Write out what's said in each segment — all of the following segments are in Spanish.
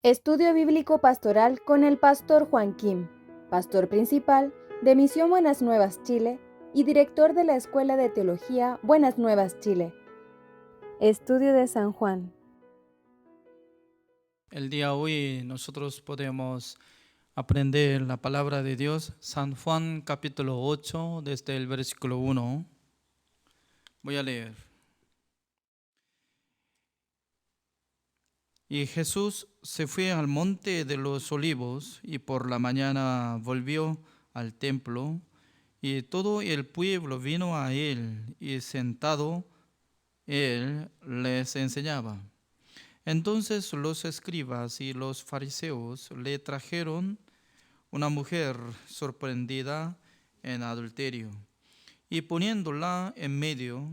Estudio Bíblico Pastoral con el Pastor Juan Kim, Pastor Principal de Misión Buenas Nuevas Chile y Director de la Escuela de Teología Buenas Nuevas Chile. Estudio de San Juan. El día de hoy nosotros podemos aprender la palabra de Dios, San Juan capítulo 8, desde el versículo 1. Voy a leer. Y Jesús se fue al monte de los olivos y por la mañana volvió al templo y todo el pueblo vino a él y sentado él les enseñaba. Entonces los escribas y los fariseos le trajeron una mujer sorprendida en adulterio y poniéndola en medio,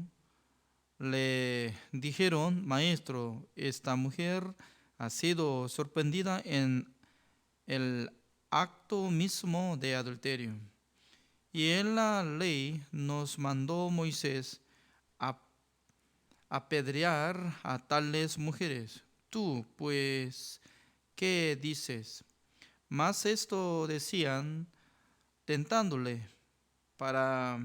le dijeron: Maestro, esta mujer ha sido sorprendida en el acto mismo de adulterio. Y en la ley nos mandó Moisés a apedrear a tales mujeres. Tú, pues, ¿qué dices? Mas esto decían tentándole para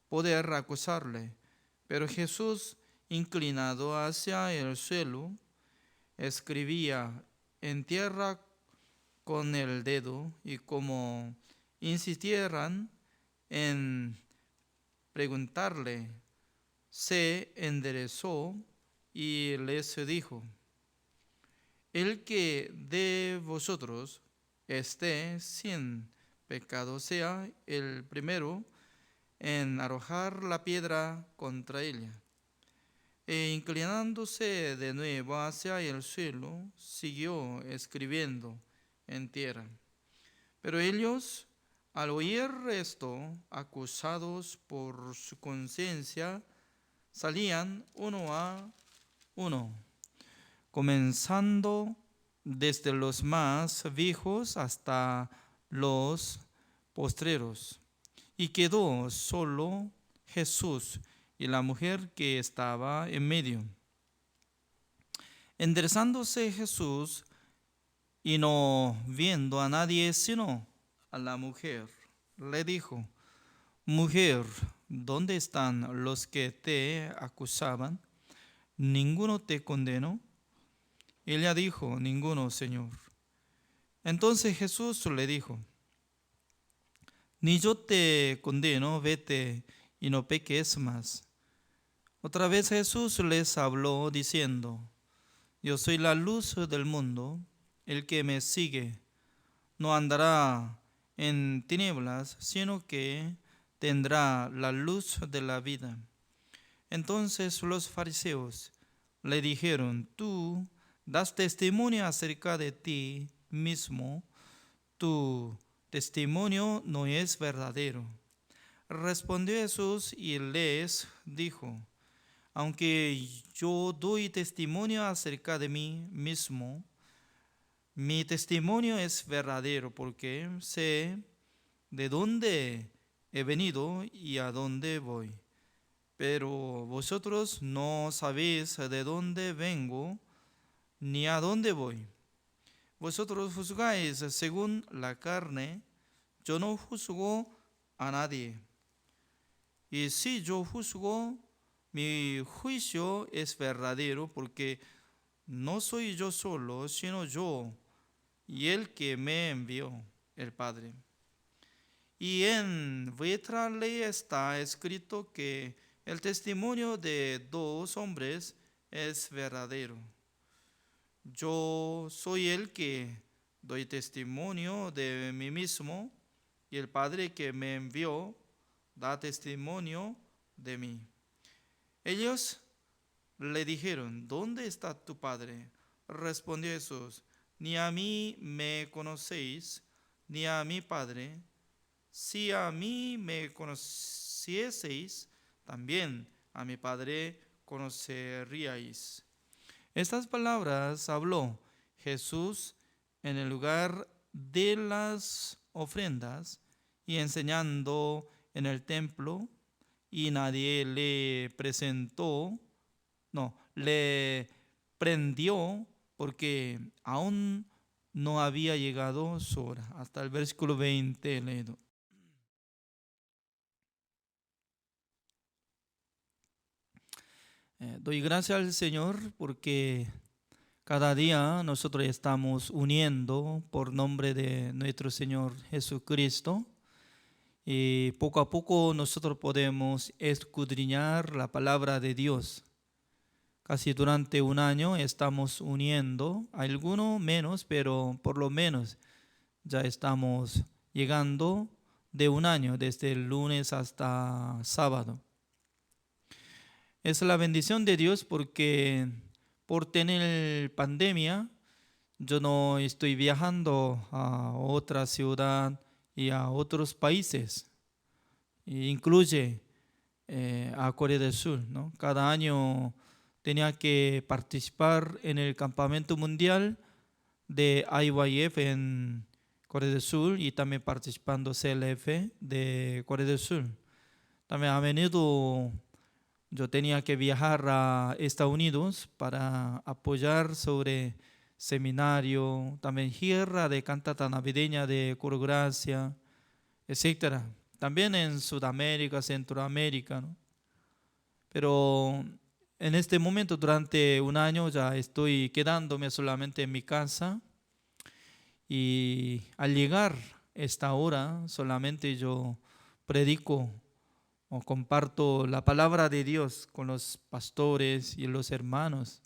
poder acusarle. Pero Jesús, inclinado hacia el suelo, escribía en tierra con el dedo, y como insistieran en preguntarle, se enderezó y les dijo: El que de vosotros esté sin pecado sea el primero en arrojar la piedra contra ella. E inclinándose de nuevo hacia el suelo, siguió escribiendo en tierra. Pero ellos, al oír esto, acusados por su conciencia, salían uno a uno, comenzando desde los más viejos hasta los postreros. Y quedó solo Jesús y la mujer que estaba en medio. Enderezándose Jesús y no viendo a nadie sino a la mujer, le dijo: Mujer, ¿dónde están los que te acusaban? ¿Ninguno te condenó? Ella dijo: Ninguno, Señor. Entonces Jesús le dijo: Ni yo te condeno, vete y no peques más. Otra vez Jesús les habló diciendo: Yo soy la luz del mundo. El que me sigue no andará en tinieblas, sino que tendrá la luz de la vida. Entonces los fariseos le dijeron: Tú das testimonio acerca de ti mismo, tu testimonio no es verdadero. Respondió Jesús y les dijo: Aunque yo doy testimonio acerca de mí mismo, mi testimonio es verdadero, porque sé de dónde he venido y a dónde voy. Pero vosotros no sabéis de dónde vengo ni a dónde voy. Vosotros juzgáis según la carne, yo no juzgo a nadie. Y si yo juzgo, mi juicio es verdadero, porque no soy yo solo, sino yo y el que me envió, el Padre. Y en vuestra ley está escrito que el testimonio de dos hombres es verdadero. Yo soy el que doy testimonio de mí mismo, y el Padre que me envió da testimonio de mí. Ellos le dijeron: ¿Dónde está tu Padre? Respondió Jesús: Ni a mí me conocéis, ni a mi Padre. Si a mí me conocieseis, también a mi Padre conoceríais. Estas palabras habló Jesús en el lugar de las ofrendas y enseñando en el templo, y nadie le le prendió, porque aún no había llegado su hora. Hasta el versículo 20 he leído. Doy gracias al Señor porque cada día nosotros estamos uniendo por nombre de nuestro Señor Jesucristo y poco a poco nosotros podemos escudriñar la palabra de Dios. Casi durante un año estamos uniendo, algunos menos, pero por lo menos ya estamos llegando de un año, desde el lunes hasta sábado. Es la bendición de Dios porque por tener pandemia, yo no estoy viajando a otra ciudad y a otros países. Incluye a Corea del Sur, ¿no? Cada año tenía que participar en el campamento mundial de IYF en Corea del Sur y también participando CLF de Corea del Sur. También a menudo yo tenía que viajar a Estados Unidos para apoyar sobre seminario, también guerra de cantata navideña de Coro Gracia, etcétera. También en Sudamérica, Centroamérica, ¿no? Pero en este momento, durante un año, ya estoy quedándome solamente en mi casa y al llegar esta hora, solamente yo predico o comparto la palabra de Dios con los pastores y los hermanos.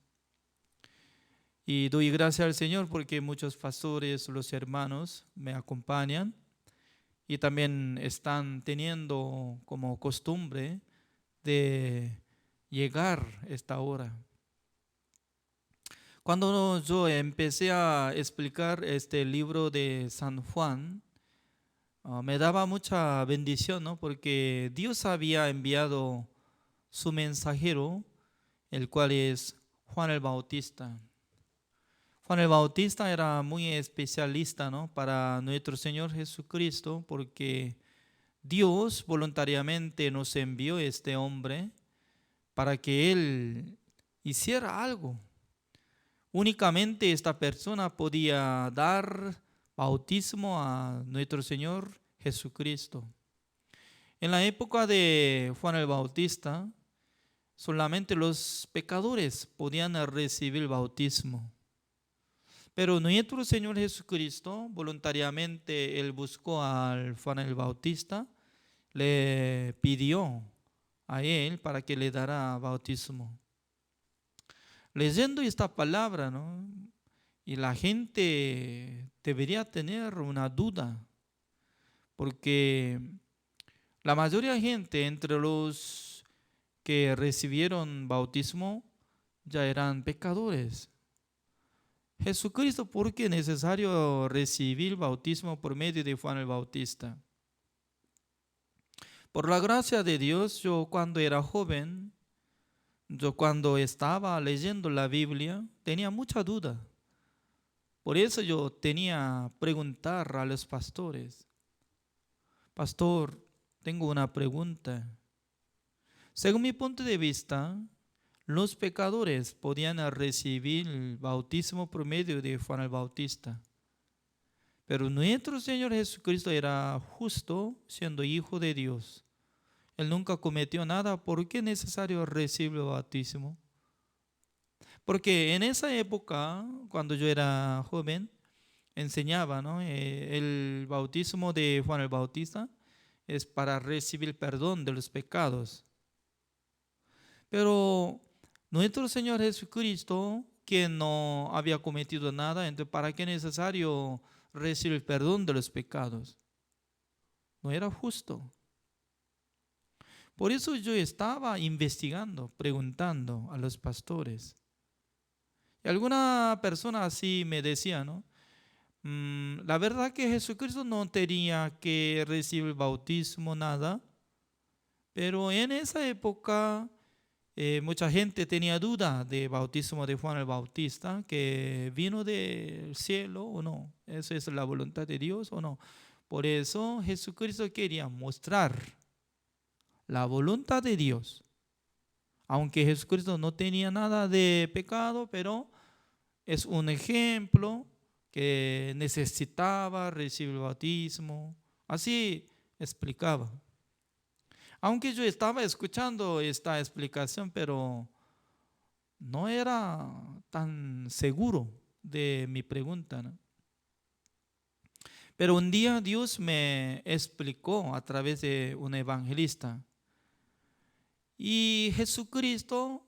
Y doy gracias al Señor porque muchos pastores, los hermanos, me acompañan y también están teniendo como costumbre de llegar esta hora. Cuando yo empecé a explicar este libro de San Juan, me daba mucha bendición, ¿no? Porque Dios había enviado su mensajero, el cual es Juan el Bautista. Juan el Bautista era muy especialista, ¿no? Para nuestro Señor Jesucristo, porque Dios voluntariamente nos envió este hombre para que él hiciera algo. Únicamente esta persona podía dar bautismo a nuestro Señor Jesucristo. En la época de Juan el Bautista, solamente los pecadores podían recibir bautismo. Pero nuestro Señor Jesucristo, voluntariamente, Él buscó al Juan el Bautista, le pidió a Él para que le diera bautismo. Leyendo esta palabra, ¿no? Y la gente debería tener una duda, porque la mayoría de gente entre los que recibieron bautismo ya eran pecadores. Jesucristo, ¿por qué es necesario recibir bautismo por medio de Juan el Bautista? Por la gracia de Dios, yo cuando era joven, yo cuando estaba leyendo la Biblia, tenía mucha duda. Por eso yo tenía que preguntar a los pastores: Pastor, tengo una pregunta. Según mi punto de vista, los pecadores podían recibir el bautismo por medio de Juan el Bautista. Pero nuestro Señor Jesucristo era justo, siendo hijo de Dios. Él nunca cometió nada. ¿Por qué es necesario recibir el bautismo? Porque en esa época, cuando yo era joven, enseñaba, ¿no? El bautismo de Juan el Bautista es para recibir perdón de los pecados. Pero nuestro Señor Jesucristo, que no había cometido nada, entonces ¿para qué es necesario recibir el perdón de los pecados? No era justo. Por eso yo estaba investigando, preguntando a los pastores. Y alguna persona así me decía, ¿no? La verdad que Jesucristo no tenía que recibir bautismo, nada. Pero en esa época mucha gente tenía duda de bautismo de Juan el Bautista, que vino del cielo o no. ¿Eso es la voluntad de Dios o no? Por eso Jesucristo quería mostrar la voluntad de Dios. Aunque Jesucristo no tenía nada de pecado, pero es un ejemplo que necesitaba recibir el bautismo. Así explicaba. Aunque yo estaba escuchando esta explicación, pero no era tan seguro de mi pregunta, ¿no? Pero un día Dios me explicó a través de un evangelista. Y Jesucristo,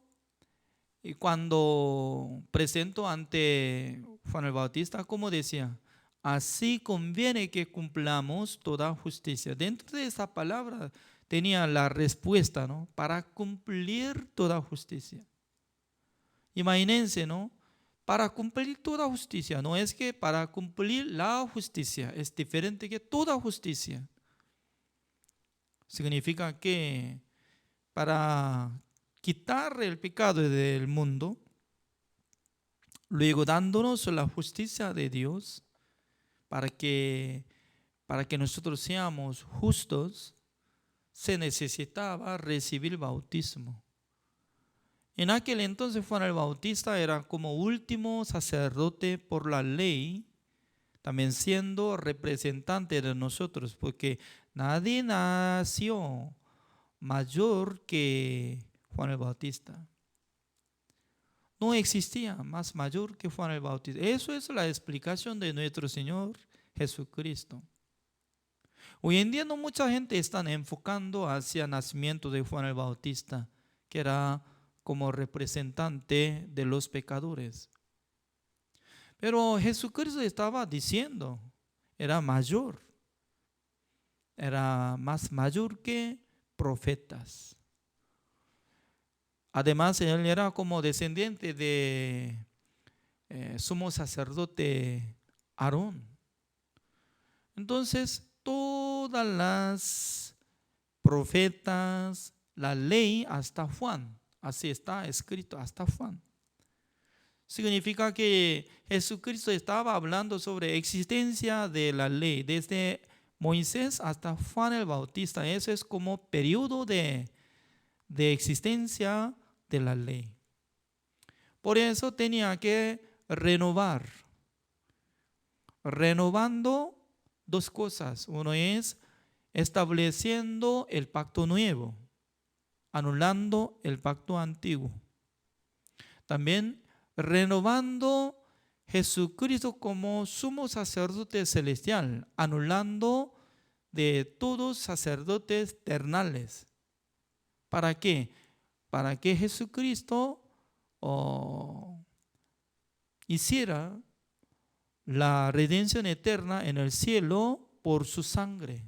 y cuando presentó ante Juan el Bautista, como decía, así conviene que cumplamos toda justicia. Dentro de esa palabra tenía la respuesta, ¿no? Para cumplir toda justicia. Imagínense, ¿no? Para cumplir toda justicia, no es que para cumplir la justicia, es diferente que toda justicia. Significa que para quitar el pecado del mundo, luego dándonos la justicia de Dios, para que nosotros seamos justos, se necesitaba recibir bautismo. En aquel entonces Juan el Bautista era como último sacerdote por la ley, también siendo representante de nosotros, porque nadie nació mayor que Juan el Bautista. No existía más mayor que Juan el Bautista. Eso es la explicación de nuestro Señor Jesucristo. Hoy en día no mucha gente está enfocando hacia el nacimiento de Juan el Bautista, que era como representante de los pecadores. Pero Jesucristo estaba diciendo, era mayor, era más mayor que profetas. Además, él era como descendiente de sumo sacerdote Aarón. Entonces, todas las profetas, la ley hasta Juan, así está escrito hasta Juan. Significa que Jesucristo estaba hablando sobre existencia de la ley, desde Moisés hasta Juan el Bautista. Eso es como periodo de existencia de la ley. Por eso tenía que renovar. Renovando dos cosas. Uno es estableciendo el pacto nuevo, anulando el pacto antiguo. También renovando Jesucristo como sumo sacerdote celestial, anulando de todos sacerdotes terrenales. ¿Para qué? Para que Jesucristo hiciera la redención eterna en el cielo por su sangre.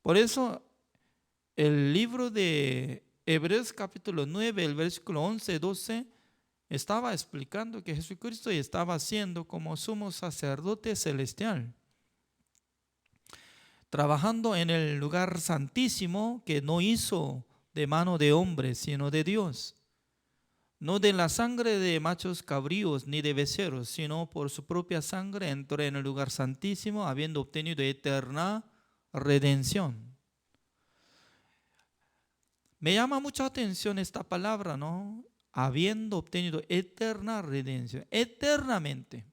Por eso el libro de Hebreos capítulo 9, el versículo 11, 12, estaba explicando que Jesucristo estaba siendo como sumo sacerdote celestial, trabajando en el lugar santísimo que no hizo de mano de hombre, sino de Dios. No de la sangre de machos cabríos ni de becerros, sino por su propia sangre entró en el lugar santísimo, habiendo obtenido eterna redención. Me llama mucha atención esta palabra, ¿no? Habiendo obtenido eterna redención, eternamente.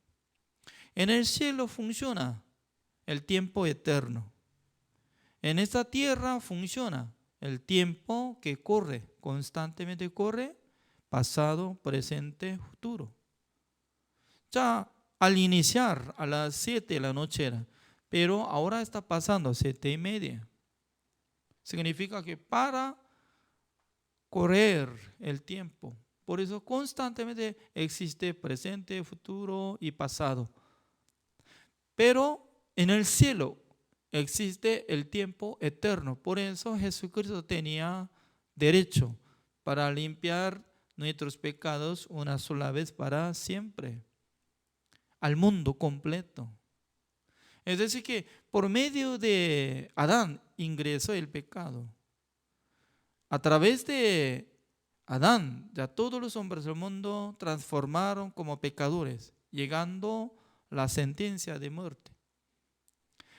En el cielo funciona el tiempo eterno. En esta tierra funciona el tiempo que corre, constantemente corre, pasado, presente, futuro. Ya al iniciar a las 7 de la noche era, pero ahora está pasando a 7:30. Significa que para correr el tiempo, por eso constantemente existe presente, futuro y pasado. Pero en el cielo existe el tiempo eterno. Por eso Jesucristo tenía derecho para limpiar nuestros pecados una sola vez para siempre, al mundo completo. Es decir que por medio de Adán ingresó el pecado. A través de Adán, ya todos los hombres del mundo transformaron como pecadores, llegando la sentencia de muerte.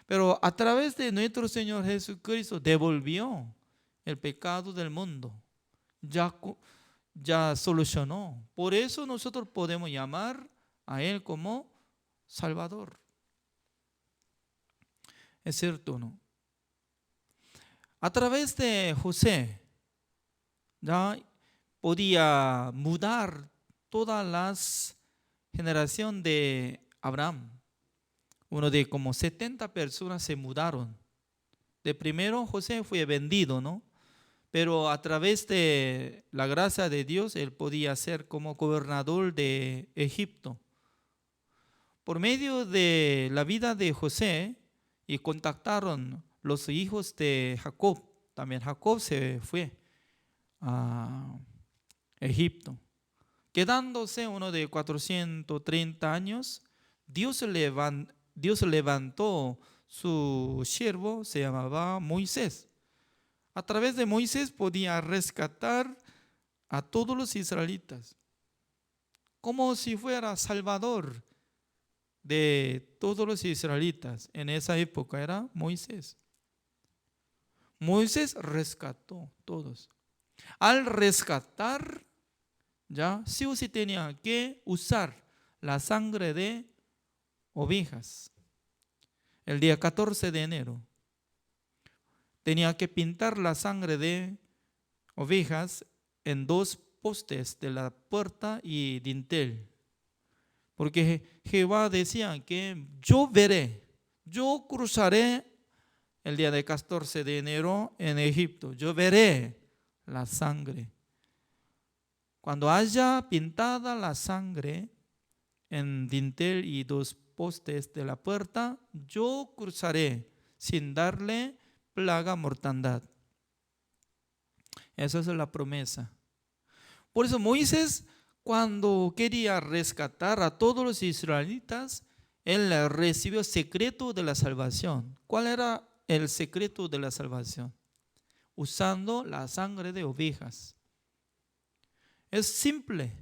Pero a través de nuestro Señor Jesucristo devolvió el pecado del mundo. Ya solucionó. Por eso nosotros podemos llamar a Él como Salvador. ¿Es cierto o no? A través de José, ya podía mudar todas las generaciones de Abraham. Uno de como 70 personas se mudaron. De primero José fue vendido, ¿no? Pero a través de la gracia de Dios, él podía ser como gobernador de Egipto. Por medio de la vida de José, y contactaron los hijos de Jacob. También Jacob se fue a Egipto. Quedándose uno de 430 años, Dios levantó su siervo, se llamaba Moisés. A través de Moisés podía rescatar a todos los israelitas, como si fuera salvador de todos los israelitas. En esa época era Moisés. Moisés rescató todos. Al rescatar, ya sí o sí tenía que usar la sangre de ovejas. El día 14 de enero tenía que pintar la sangre de ovejas en 2 postes de la puerta y dintel. Porque Jehová decía que yo veré, yo cruzaré el día de 14 de enero en Egipto. Yo veré la sangre. Cuando haya pintada la sangre en dintel y 2 postes de la puerta, yo cruzaré sin darle plaga mortandad. Esa es la promesa. Por eso Moisés, cuando quería rescatar a todos los israelitas, él recibió el secreto de la salvación. ¿Cuál era el secreto de la salvación? Usando la sangre de ovejas. Es simple,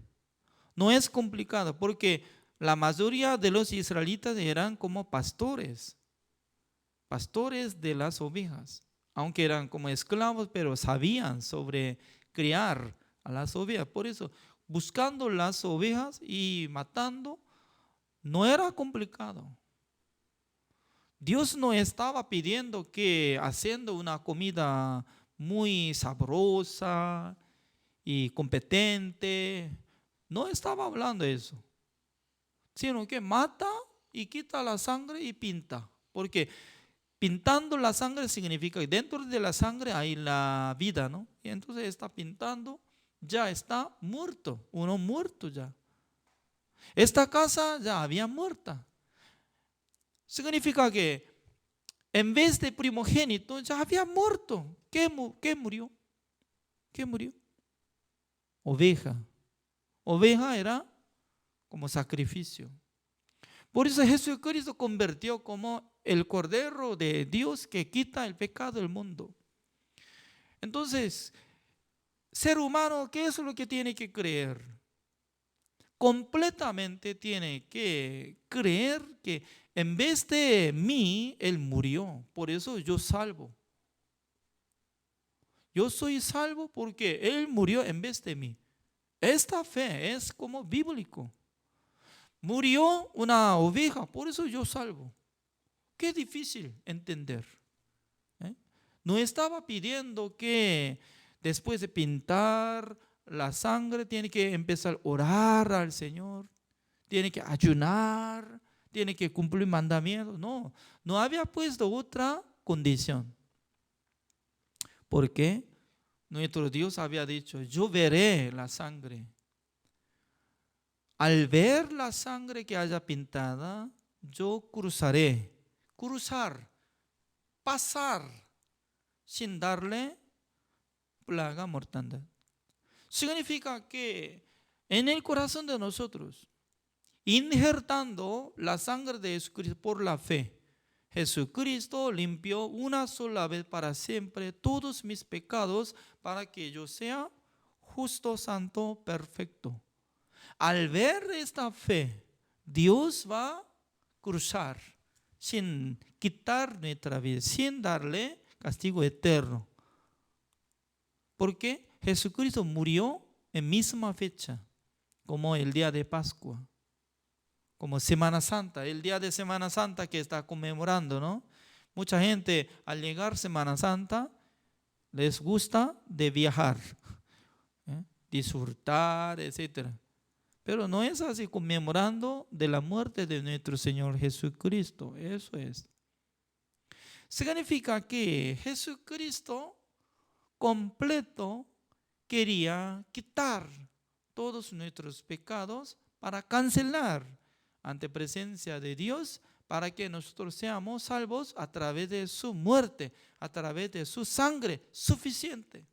no es complicado, porque la mayoría de los israelitas eran como pastores de las ovejas. Aunque eran como esclavos, pero sabían sobre criar a las ovejas. Por eso, buscando las ovejas y matando, no era complicado. Dios no estaba pidiendo que haciendo una comida muy sabrosa y competente, no estaba hablando de eso, sino que mata y quita la sangre y pinta. Porque pintando la sangre significa que dentro de la sangre hay la vida, ¿no? Y entonces está pintando, ya está muerto, uno muerto ya. Esta casa ya había muerta. Significa que en vez de primogénito ya había muerto. ¿Qué murió? ¿Qué murió? Oveja. Oveja era como sacrificio. Por eso Jesucristo convirtió como el Cordero de Dios que quita el pecado del mundo. Entonces, ser humano, ¿qué es lo que tiene que creer? Completamente tiene que creer que en vez de mí, Él murió. Por eso yo salvo. Yo soy salvo porque Él murió en vez de mí. Esta fe es como bíblico. Murió una oveja, por eso yo salvo. Qué difícil entender. No estaba pidiendo que después de pintar la sangre tiene que empezar a orar al Señor, tiene que ayunar, tiene que cumplir mandamientos. No, no había puesto otra condición. Porque nuestro Dios había dicho, yo veré la sangre. Al ver la sangre que haya pintada, yo cruzaré. Cruzar, pasar, sin darle plaga mortandad. Significa que en el corazón de nosotros, injertando la sangre de Jesucristo por la fe, Jesucristo limpió una sola vez para siempre todos mis pecados para que yo sea justo, santo, perfecto. Al ver esta fe, Dios va a cruzar sin quitar nuestra vida, sin darle castigo eterno. Porque Jesucristo murió en misma fecha, como el día de Pascua. como Semana Santa, el día de Semana Santa que está conmemorando, ¿no? Mucha gente al llegar Semana Santa les gusta de viajar, ¿eh? Disfrutar, etcétera. Pero no es así conmemorando de la muerte de nuestro Señor Jesucristo. Eso es. Significa que Jesucristo completo quería quitar todos nuestros pecados para cancelar ante presencia de Dios, para que nosotros seamos salvos a través de su muerte, a través de su sangre suficiente.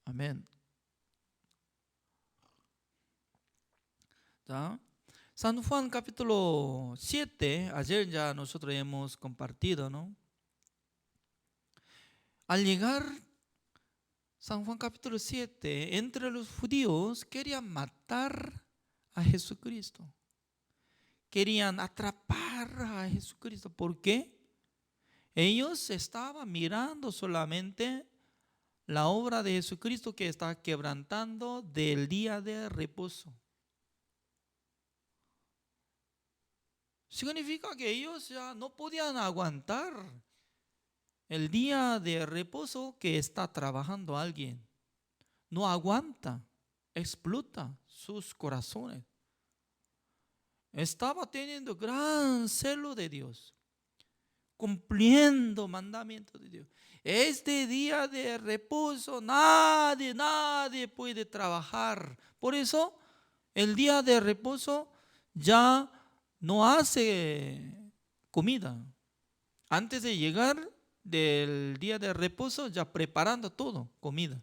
Amén. ¿Ya? San Juan capítulo 7, ayer ya nosotros hemos compartido, ¿no? Al llegar San Juan capítulo 7, entre los judíos querían matar a Jesucristo. Querían atrapar a Jesucristo. ¿Por qué? Ellos estaban mirando solamente la obra de Jesucristo que está quebrantando del día de reposo. Significa que ellos ya no podían aguantar el día de reposo que está trabajando alguien. No aguanta, explota sus corazones. Estaba teniendo gran celo de Dios, cumpliendo mandamientos de Dios. Este día de reposo nadie puede trabajar. Por eso el día de reposo ya no hace comida. Antes de llegar del día de reposo ya preparando todo, comida.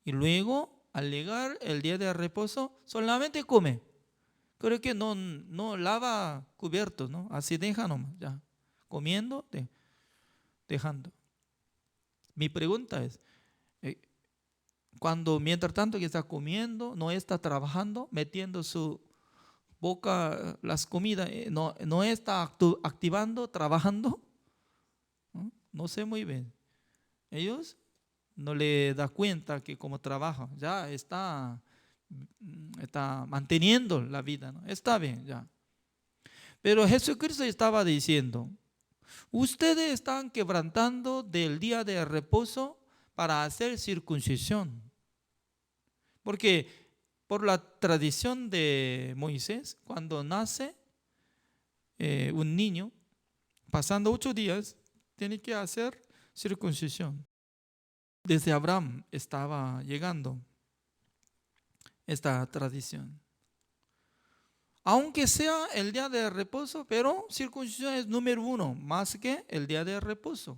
Y luego al llegar el día de reposo solamente come. Creo que no lava cubiertos, ¿no? Así deja nomás, ya. Comiendo, dejando. Mi pregunta es, cuando mientras tanto que está comiendo, no está trabajando, metiendo su boca las comidas, no está activando, trabajando, ¿no? No sé muy bien. Ellos no le da cuenta que como trabaja, ya está manteniendo la vida, ¿no? Está bien, ya. Pero Jesucristo estaba diciendo, ustedes están quebrantando del día de reposo para hacer circuncisión. Porque por la tradición de Moisés, cuando nace un niño, pasando 8 días, tiene que hacer circuncisión. Desde Abraham estaba llegando esta tradición. Aunque sea el día de reposo, pero circuncisión es número 1, más que el día de reposo.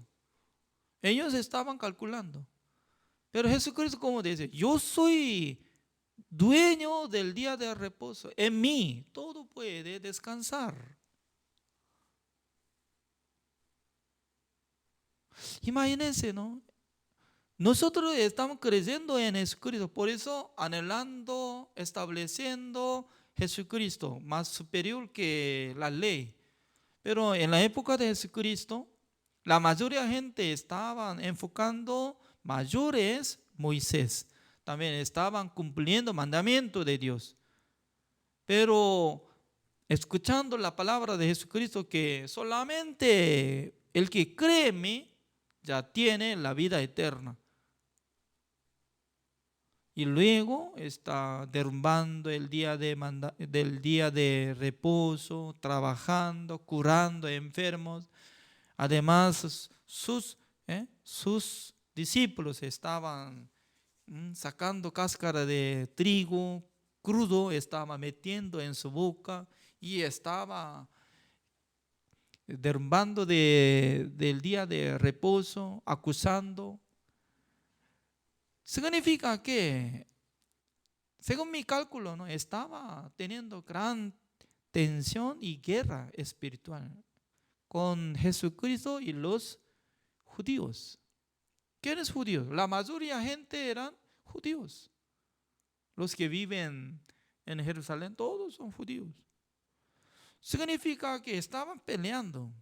Ellos estaban calculando. Pero Jesucristo, como dice, yo soy dueño del día de reposo. En mí todo puede descansar. Imagínense, ¿no? Nosotros estamos creciendo en Jesucristo, por eso anhelando, estableciendo Jesucristo más superior que la ley. Pero en la época de Jesucristo, la mayoría de gente estaban enfocando mayores Moisés. También estaban cumpliendo mandamientos de Dios. Pero escuchando la palabra de Jesucristo que solamente el que cree en mí ya tiene la vida eterna. Y luego está derrumbando el día del día de reposo, trabajando, curando enfermos. Además, sus discípulos estaban sacando cáscara de trigo crudo, estaba metiendo en su boca y estaba derrumbando del día de reposo, acusando. Significa que, según mi cálculo, ¿no?, estaba teniendo gran tensión y guerra espiritual con Jesucristo y los judíos. ¿Quiénes judíos? La mayoría de gente eran judíos. Los que viven en Jerusalén, todos son judíos. Significa que estaban peleando.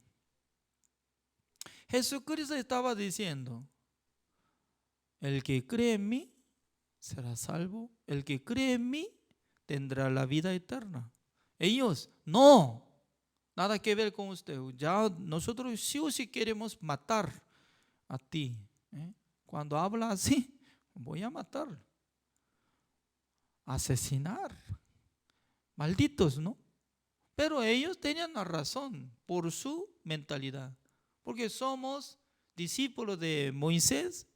Jesucristo estaba diciendo, el que cree en mí será salvo. El que cree en mí tendrá la vida eterna. Ellos, no, nada que ver con usted. Ya nosotros sí o sí queremos matar a ti. Cuando habla así, voy a matar, asesinar. Malditos, ¿no? Pero ellos tenían la razón por su mentalidad. Porque somos discípulos de Moisés.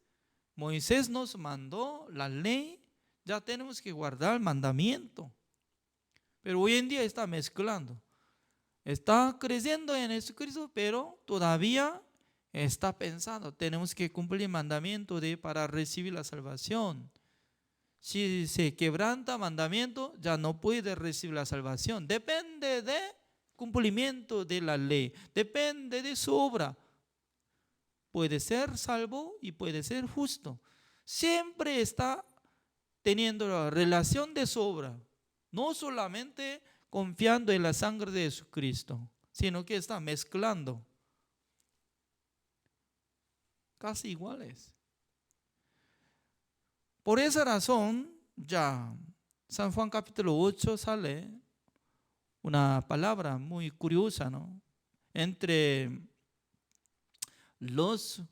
Moisés nos mandó la ley, ya tenemos que guardar el mandamiento. Pero hoy en día está mezclando. Está creciendo en Jesucristo, pero todavía está pensando, tenemos que cumplir el mandamiento para recibir la salvación. Si se quebranta mandamiento, ya no puede recibir la salvación. Depende de cumplimiento de la ley, depende de su obra. Puede ser salvo y puede ser justo. Siempre está teniendo la relación de su obra, no solamente confiando en la sangre de Jesucristo, sino que está mezclando. Casi iguales. Por esa razón, ya San Juan capítulo 8 sale una palabra muy curiosa, ¿no? Entre los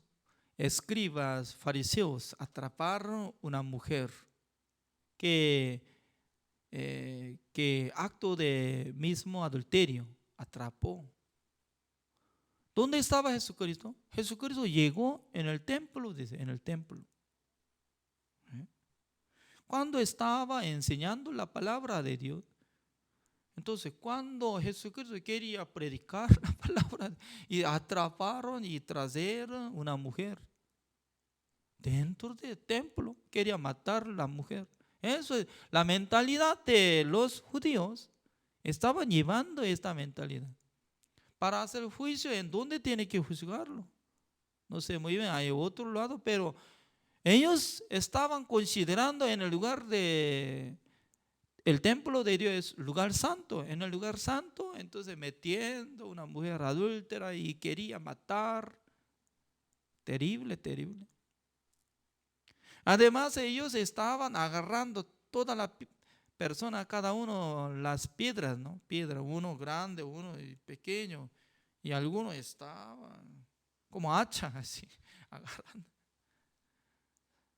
escribas fariseos atraparon una mujer que acto de mismo adulterio atrapó. ¿Dónde estaba Jesucristo? Jesucristo llegó en el templo, dice, en el templo. Cuando estaba enseñando la palabra de Dios. Entonces, cuando Jesucristo quería predicar la palabra, y atraparon y trajeron una mujer dentro del templo, quería matar a la mujer. Eso es la mentalidad de los judíos. Estaban llevando esta mentalidad para hacer juicio. ¿En dónde tiene que juzgarlo? No sé muy bien, hay otro lado, pero ellos estaban considerando en el lugar de el templo de Dios es lugar santo. En el lugar santo, entonces metiendo una mujer adúltera y quería matar. Terrible, terrible. Además, ellos estaban agarrando toda la persona, cada uno las piedras, ¿no? Piedra, uno grande, uno pequeño, y algunos estaban como hacha, así, agarrando.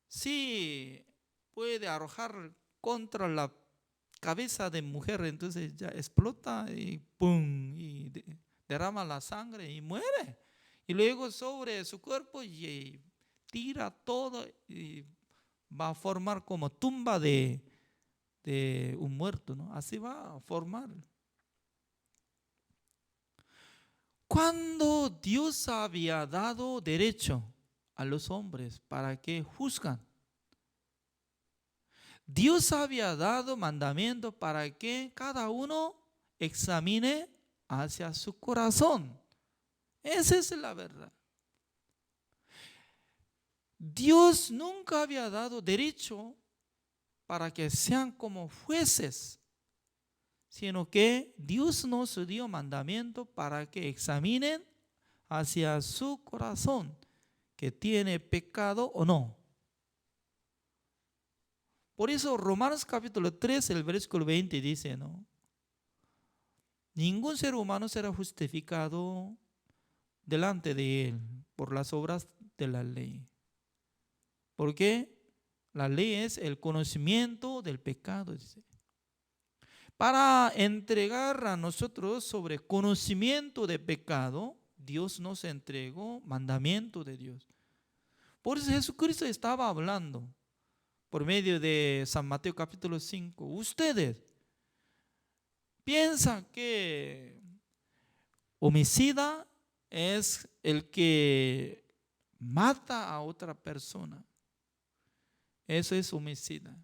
Sí, puede arrojar contra la cabeza de mujer, entonces ya explota y ¡pum! Y derrama la sangre y muere. Y luego sobre su cuerpo y tira todo y va a formar como tumba de un muerto, ¿no? Así va a formar. Cuando Dios había dado derecho a los hombres para que juzgan, Dios había dado mandamiento para que cada uno examine hacia su corazón. Esa es la verdad. Dios nunca había dado derecho para que sean como jueces, sino que Dios nos dio mandamiento para que examinen hacia su corazón, que tiene pecado o no. Por eso Romanos capítulo 3, el versículo 20 dice, ¿no? Ningún ser humano será justificado delante de él por las obras de la ley. Porque la ley es el conocimiento del pecado, dice. Para entregar a nosotros sobre conocimiento de pecado, Dios nos entregó mandamiento de Dios. Por eso Jesucristo estaba hablando por medio de San Mateo capítulo 5. Ustedes piensan que homicida es el que mata a otra persona. Eso es homicida.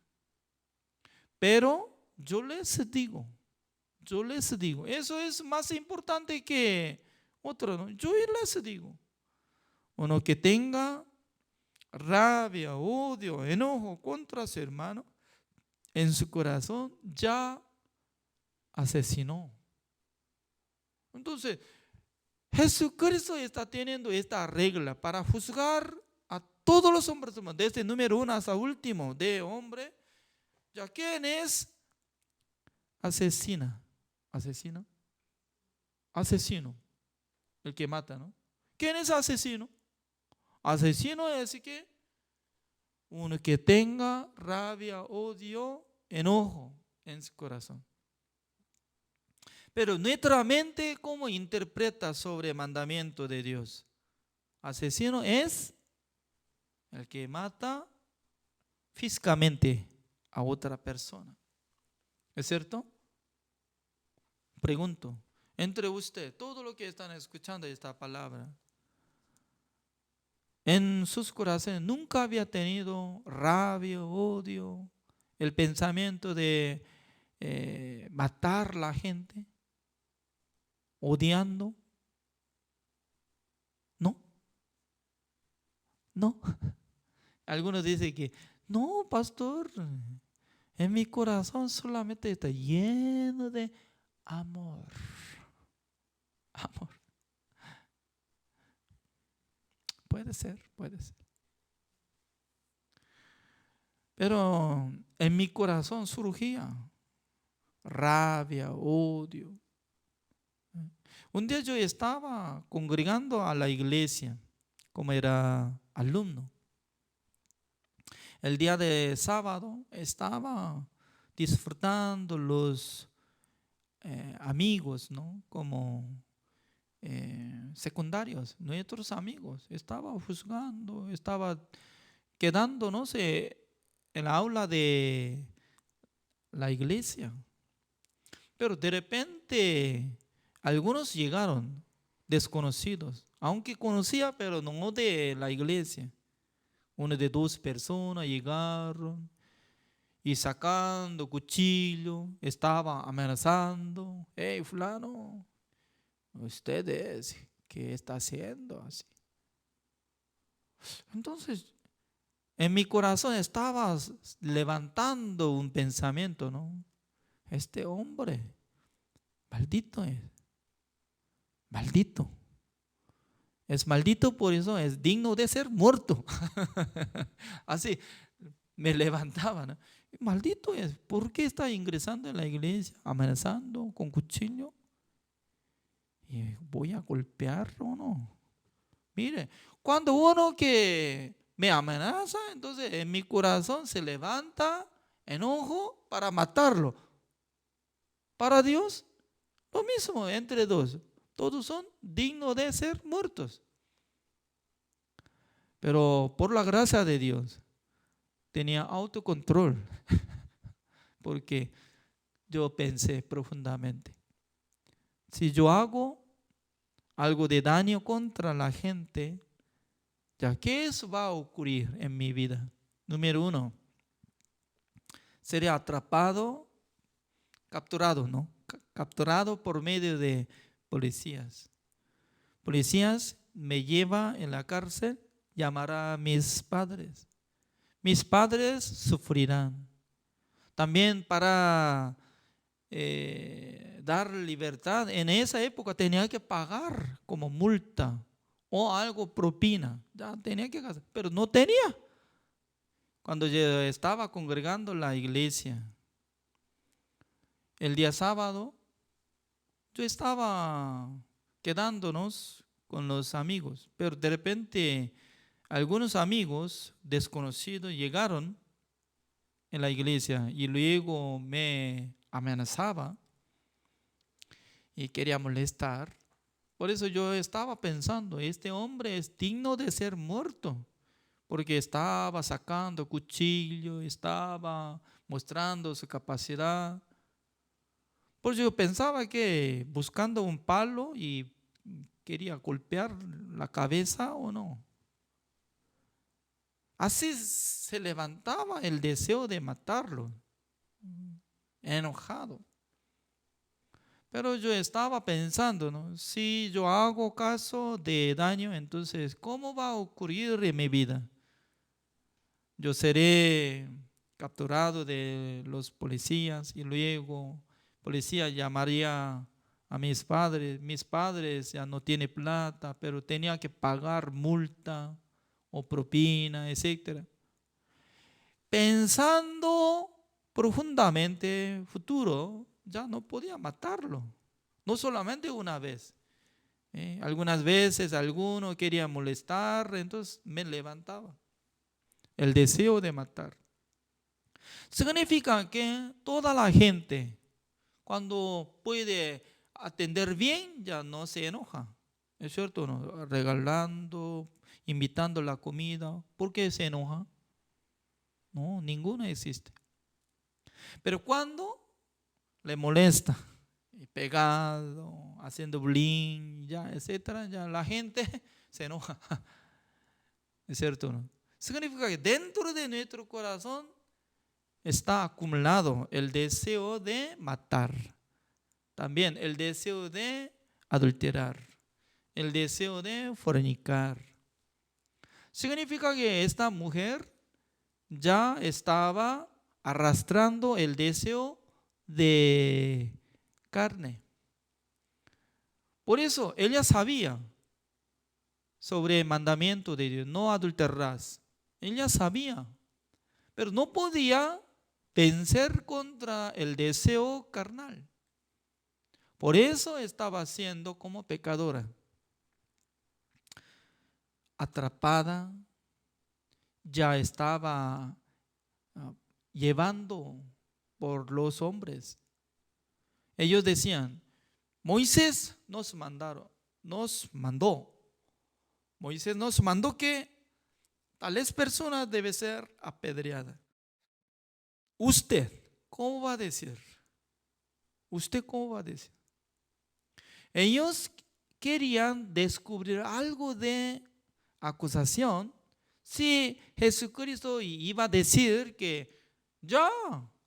Pero yo les digo, eso es más importante que otro, ¿no? Yo les digo, uno que tenga rabia, odio, enojo contra su hermano, en su corazón ya asesinó. Entonces, Jesucristo está teniendo esta regla para juzgar a todos los hombres, desde número 1 hasta último de hombre. Ya quién es asesina. ¿Asesino? Asesino. El que mata, ¿no? ¿Quién es asesino? Asesino es que uno que tenga rabia, odio, enojo en su corazón. Pero nuestra mente, ¿cómo interpreta sobre el mandamiento de Dios? Asesino es el que mata físicamente a otra persona. ¿Es cierto? Pregunto, entre usted, todo lo que están escuchando esta palabra, en sus corazones nunca había tenido rabia, odio, el pensamiento de matar a la gente, odiando. No, no. Algunos dicen que, no, pastor, en mi corazón solamente está lleno de amor. Amor. Puede ser, puede ser. Pero en mi corazón surgía rabia, odio. Un día yo estaba congregando a la iglesia, como era alumno. El día de sábado estaba disfrutando los amigos, ¿no? Como secundarios, nuestros amigos. Estaba juzgando, estaba quedándonos en la aula de la iglesia. Pero de repente algunos llegaron desconocidos, aunque conocía, pero no de la iglesia. Una de dos personas llegaron y sacando cuchillo, estaba amenazando. Hey, fulano, ustedes, ¿qué está haciendo así? Entonces, en mi corazón estaba levantando un pensamiento, ¿no? Este hombre, maldito es, maldito. Es maldito, por eso es digno de ser muerto. Así me levantaba, ¿no? Maldito es, ¿por qué está ingresando en la iglesia, amenazando con cuchillo? Y voy a golpearlo, ¿no? Mire, cuando uno que me amenaza, entonces en mi corazón se levanta enojo para matarlo. Para Dios, lo mismo entre dos. Todos son dignos de ser muertos. Pero por la gracia de Dios, tenía autocontrol. Porque yo pensé profundamente, si yo hago algo de daño contra la gente, ¿ya qué eso va a ocurrir en mi vida? Número uno, seré atrapado, capturado, ¿no? Capturado por medio de policías. Policías me llevan en la cárcel, llamará a mis padres. Mis padres sufrirán. También para dar libertad, en esa época tenía que pagar como multa o algo propina. Ya tenía que hacer, pero no tenía. Cuando yo estaba congregando la iglesia, el día sábado, yo estaba quedándonos con los amigos, pero de repente algunos amigos desconocidos llegaron en la iglesia y luego me amenazaba y quería molestar. Por eso yo estaba pensando, este hombre es digno de ser muerto, porque estaba sacando cuchillo, estaba mostrando su capacidad. Por eso yo pensaba que buscando un palo y quería golpear la cabeza o no. Así se levantaba el deseo de matarlo, enojado. Pero yo estaba pensando, ¿no? Si yo hago caso de daño, entonces, ¿cómo va a ocurrir en mi vida? Yo seré capturado de los policías y luego policía llamaría a mis padres ya no tienen plata, pero tenía que pagar multa o propina, etcétera. Pensando profundamente futuro, ya no podía matarlo. No solamente una vez. Algunas veces alguno quería molestar, entonces me levantaba. El deseo de matar. Significa que toda la gente, cuando puede atender bien, ya no se enoja. ¿Es cierto? ¿No? Regalando, invitando la comida. ¿Por qué se enoja? No, ninguno existe. Pero cuando le molesta, pegado, haciendo bullying, ya, etcétera, ya la gente se enoja. ¿Es cierto? ¿No? Significa que dentro de nuestro corazón está acumulado el deseo de matar, también el deseo de adulterar, el deseo de fornicar. Significa que esta mujer ya estaba arrastrando el deseo de carne. Por eso ella sabía sobre el mandamiento de Dios, no adulterarás. Ella sabía, pero no podía vencer contra el deseo carnal. Por eso estaba siendo como pecadora, atrapada, ya estaba llevando por los hombres. Ellos decían, Moisés nos mandó. Moisés nos mandó que tales personas deben ser apedreadas. ¿Usted cómo va a decir? ¿Usted cómo va a decir? Ellos querían descubrir algo de acusación si Jesucristo iba a decir que ya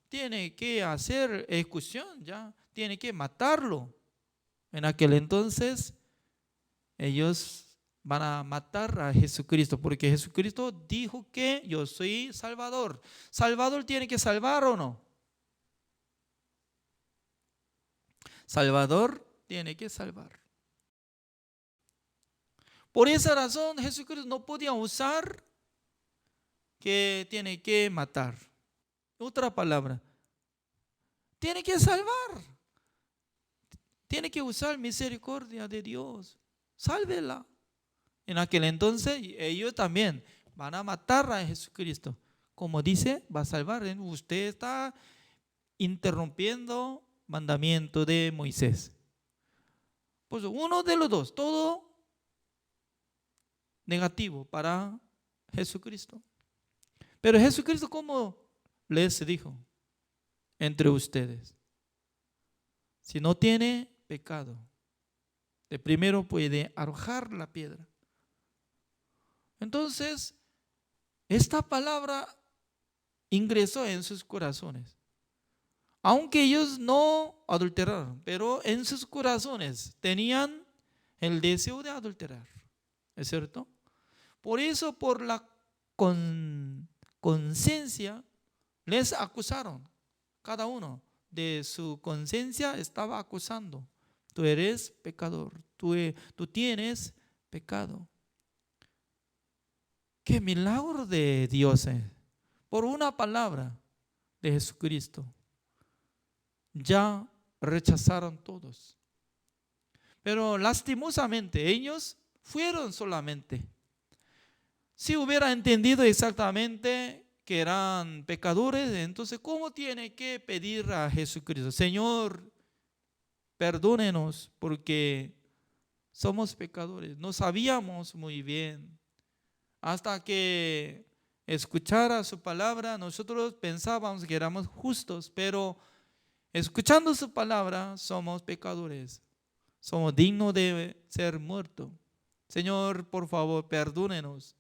tiene que hacer ejecución, ya tiene que matarlo. En aquel entonces ellos van a matar a Jesucristo porque Jesucristo dijo que yo soy Salvador. ¿Salvador tiene que salvar o no? Salvador tiene que salvar. Por esa razón Jesucristo no podía usar que tiene que matar. Otra palabra, tiene que salvar. Tiene que usar misericordia de Dios. Sálvela. En aquel entonces ellos también van a matar a Jesucristo. Como dice, va a salvar. Usted está interrumpiendo mandamiento de Moisés. Pues uno de los dos, todo negativo para Jesucristo. Pero Jesucristo, ¿cómo les dijo? Entre ustedes, si no tiene pecado, de primero puede arrojar la piedra. Entonces, esta palabra ingresó en sus corazones. Aunque ellos no adulteraron, pero en sus corazones tenían el deseo de adulterar. ¿Es cierto? Por eso, por la conciencia, les acusaron. Cada uno de su conciencia estaba acusando. Tú eres pecador, tú tienes pecado. Qué milagro de Dios es. Por una palabra de Jesucristo, ya rechazaron todos. Pero lastimosamente ellos fueron solamente. Si hubiera entendido exactamente que eran pecadores, entonces ¿cómo tiene que pedir a Jesucristo? Señor, perdónenos porque somos pecadores. No sabíamos muy bien. Hasta que escuchara su palabra, nosotros pensábamos que éramos justos, pero escuchando su palabra somos pecadores. Somos dignos de ser muertos. Señor, por favor, perdónenos.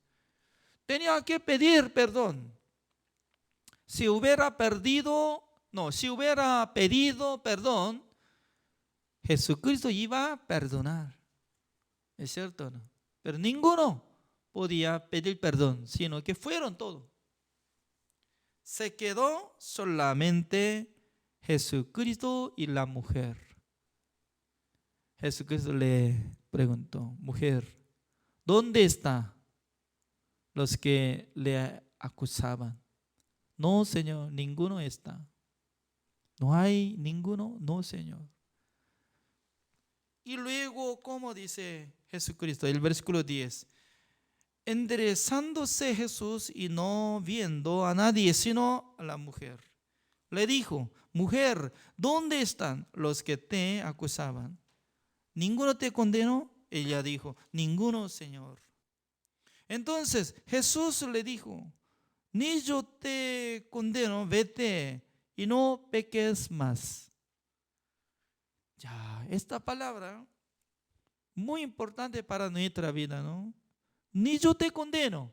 Tenía que pedir perdón. Si hubiera pedido perdón, Jesucristo iba a perdonar. ¿Es cierto o no? Pero ninguno podía pedir perdón, sino que fueron todos. Se quedó solamente Jesucristo y la mujer. Jesucristo le preguntó, mujer, ¿dónde están los que le acusaban? No, Señor, ninguno está. ¿No hay ninguno? No, Señor. Y luego, como dice Jesucristo, el versículo 10, enderezándose Jesús y no viendo a nadie sino a la mujer, le dijo, mujer, ¿dónde están los que te acusaban? ¿Ninguno te condenó? Ella dijo, ninguno, Señor. Entonces Jesús le dijo, ni yo te condeno, vete y no peques más. Ya, esta palabra muy importante para nuestra vida, ¿no? Ni yo te condeno.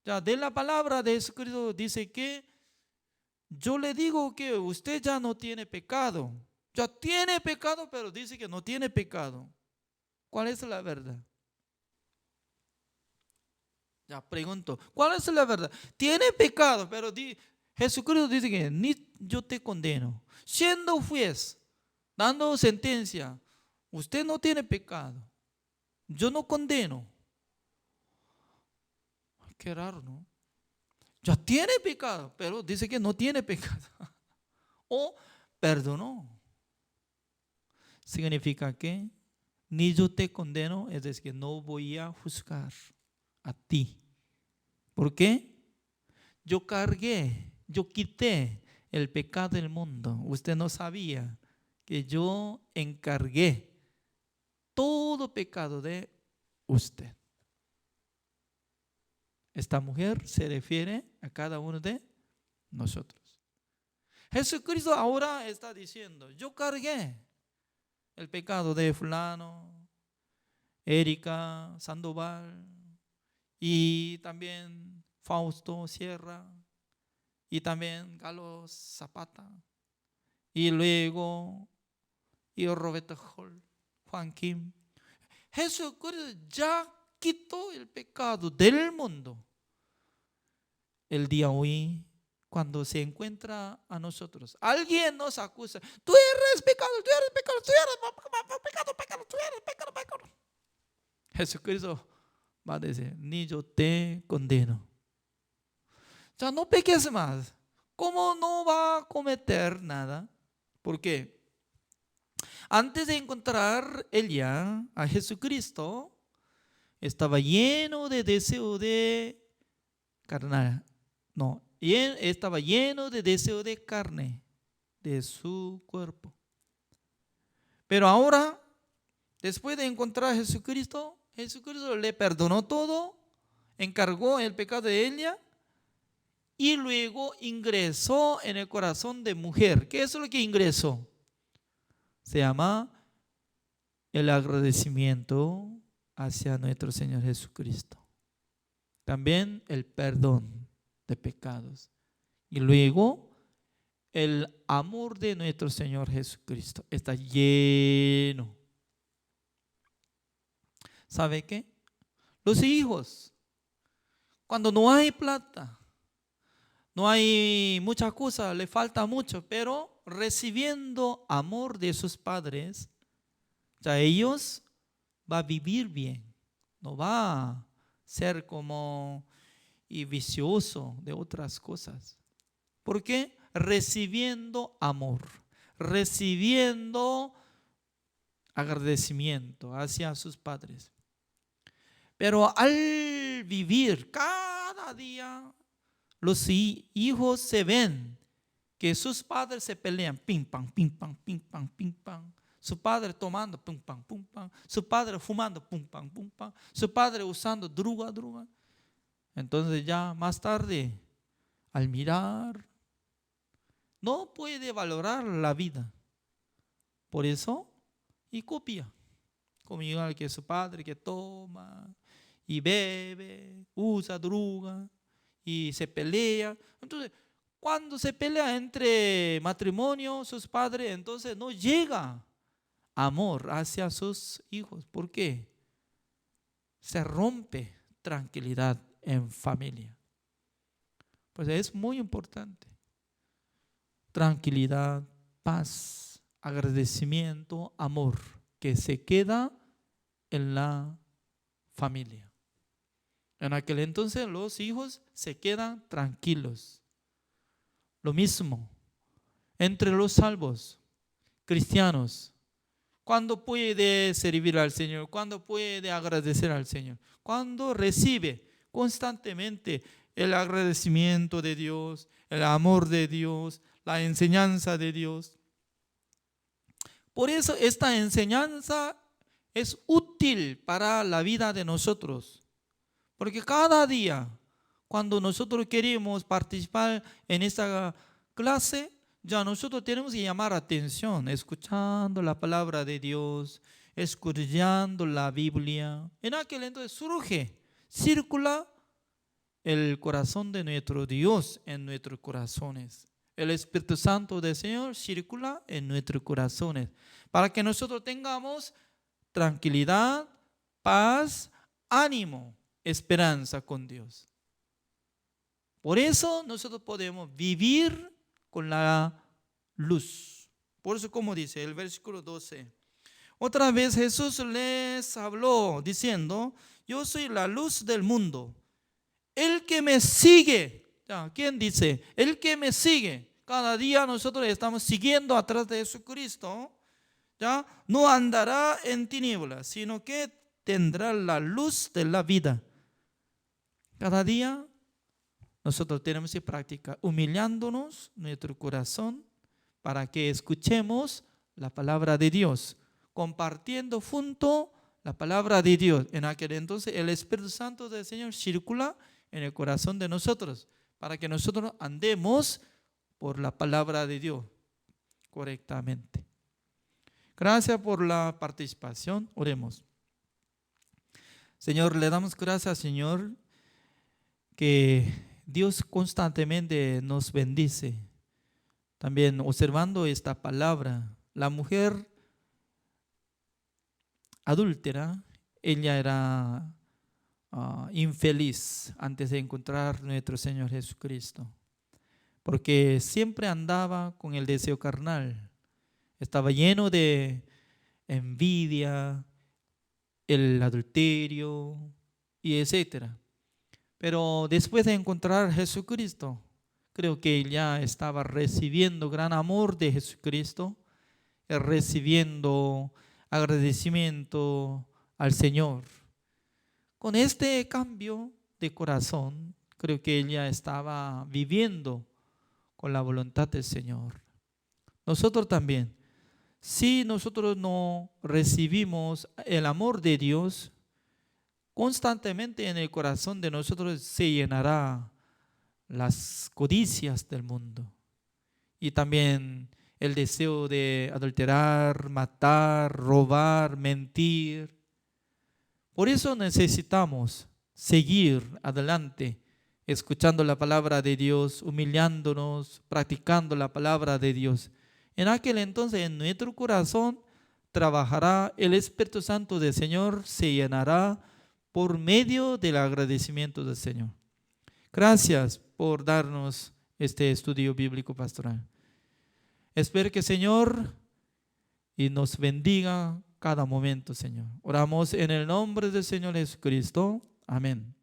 Ya, de la palabra de Jesucristo dice que yo le digo que usted ya no tiene pecado. Ya tiene pecado, pero dice que no tiene pecado. ¿Cuál es la verdad? Ya pregunto, ¿cuál es la verdad? Tiene pecado, pero Jesucristo dice que ni yo te condeno. Siendo juez, dando sentencia, usted no tiene pecado. Yo no condeno. Qué raro, ¿no? Ya tiene pecado, pero dice que no tiene pecado. O perdonó. Significa que ni yo te condeno, es decir, que no voy a juzgar a ti. ¿Por qué? Yo cargué, yo quité el pecado del mundo. Usted no sabía que yo encargué todo pecado de usted. Esta mujer se refiere a cada uno de nosotros. Jesucristo ahora está diciendo, yo cargué el pecado de fulano, Erika Sandoval y también Fausto Sierra y también Carlos Zapata y luego y Roberto Hall, Juan Kim. Jesucristo ya quitó el pecado del mundo. El día hoy, cuando se encuentra a nosotros, alguien nos acusa, tú eres pecado, tú eres pecado, tú eres pecado, tú eres pecado. Jesucristo va a decir, ni yo te condeno. Ya no peques más. ¿Cómo no va a cometer nada? Porque antes de encontrar ella a Jesucristo, estaba lleno de deseo de carnal. No, estaba lleno de deseo de carne, de su cuerpo. Pero ahora, después de encontrar a Jesucristo, Jesucristo le perdonó todo, encargó el pecado de ella y luego ingresó en el corazón de mujer. ¿Qué es lo que ingresó? Se llama el agradecimiento hacia nuestro Señor Jesucristo. También el perdón de pecados. Y luego el amor de nuestro Señor Jesucristo está lleno. ¿Sabe qué? Los hijos, cuando no hay plata, no hay muchas cosas, le falta mucho, pero recibiendo amor de sus padres, ya ellos va a vivir bien, no va a ser como y vicioso de otras cosas. ¿Por qué? Recibiendo amor, recibiendo agradecimiento hacia sus padres. Pero al vivir cada día, los hijos se ven que sus padres se pelean, pim, pam, pim, pam, pim, pam, pim, pam. Su padre tomando, pum, pam, pum, pam. Su padre fumando, pum, pam, pum, pam. Su padre usando droga. Entonces ya más tarde, al mirar, no puede valorar la vida. Por eso, y copia. Como igual que su padre que toma y bebe, usa droga y se pelea. Entonces, cuando se pelea entre matrimonio, sus padres, entonces no llega amor hacia sus hijos. ¿Por qué? Se rompe tranquilidad en familia. Pues es muy importante. Tranquilidad, paz, agradecimiento, amor, que se queda en la familia. En aquel entonces los hijos se quedan tranquilos. Lo mismo, entre los salvos, cristianos. Cuando puede servir al Señor, cuando puede agradecer al Señor, cuando recibe constantemente el agradecimiento de Dios, el amor de Dios, la enseñanza de Dios. Por eso esta enseñanza es útil para la vida de nosotros, porque cada día cuando nosotros queremos participar en esta clase, ya nosotros tenemos que llamar atención, escuchando la palabra de Dios, escudriñando la Biblia. En aquel entonces surge, circula el corazón de nuestro Dios en nuestros corazones. El Espíritu Santo del Señor circula en nuestros corazones para que nosotros tengamos tranquilidad, paz, ánimo, esperanza con Dios. Por eso nosotros podemos vivir con la luz. Por eso, como dice el versículo 12, otra vez Jesús les habló diciendo: yo soy la luz del mundo. El que me sigue, ¿quién dice? El que me sigue. Cada día nosotros estamos siguiendo atrás de Jesucristo. ¿Ya? No andará en tinieblas, sino que tendrá la luz de la vida. Cada día nosotros tenemos que practicar humillándonos nuestro corazón para que escuchemos la palabra de Dios, compartiendo junto la palabra de Dios. En aquel entonces el Espíritu Santo del Señor circula en el corazón de nosotros para que nosotros andemos por la palabra de Dios correctamente. Gracias por la participación. Oremos. Señor, le damos gracias, Señor, que Dios constantemente nos bendice. También observando esta palabra, la mujer adúltera, ella era infeliz antes de encontrar nuestro Señor Jesucristo, porque siempre andaba con el deseo carnal. Estaba lleno de envidia, el adulterio y etcétera. Pero después de encontrar a Jesucristo, creo que ella estaba recibiendo gran amor de Jesucristo, recibiendo agradecimiento al Señor. Con este cambio de corazón, creo que ella estaba viviendo con la voluntad del Señor. Nosotros también. Si nosotros no recibimos el amor de Dios, constantemente en el corazón de nosotros se llenará las codicias del mundo y también el deseo de adulterar, matar, robar, mentir. Por eso necesitamos seguir adelante, escuchando la palabra de Dios, humillándonos, practicando la palabra de Dios. En aquel entonces en nuestro corazón trabajará el Espíritu Santo del Señor, se llenará por medio del agradecimiento del Señor. Gracias por darnos este estudio bíblico pastoral. Espero que el Señor y nos bendiga cada momento, Señor. Oramos en el nombre del Señor Jesucristo. Amén.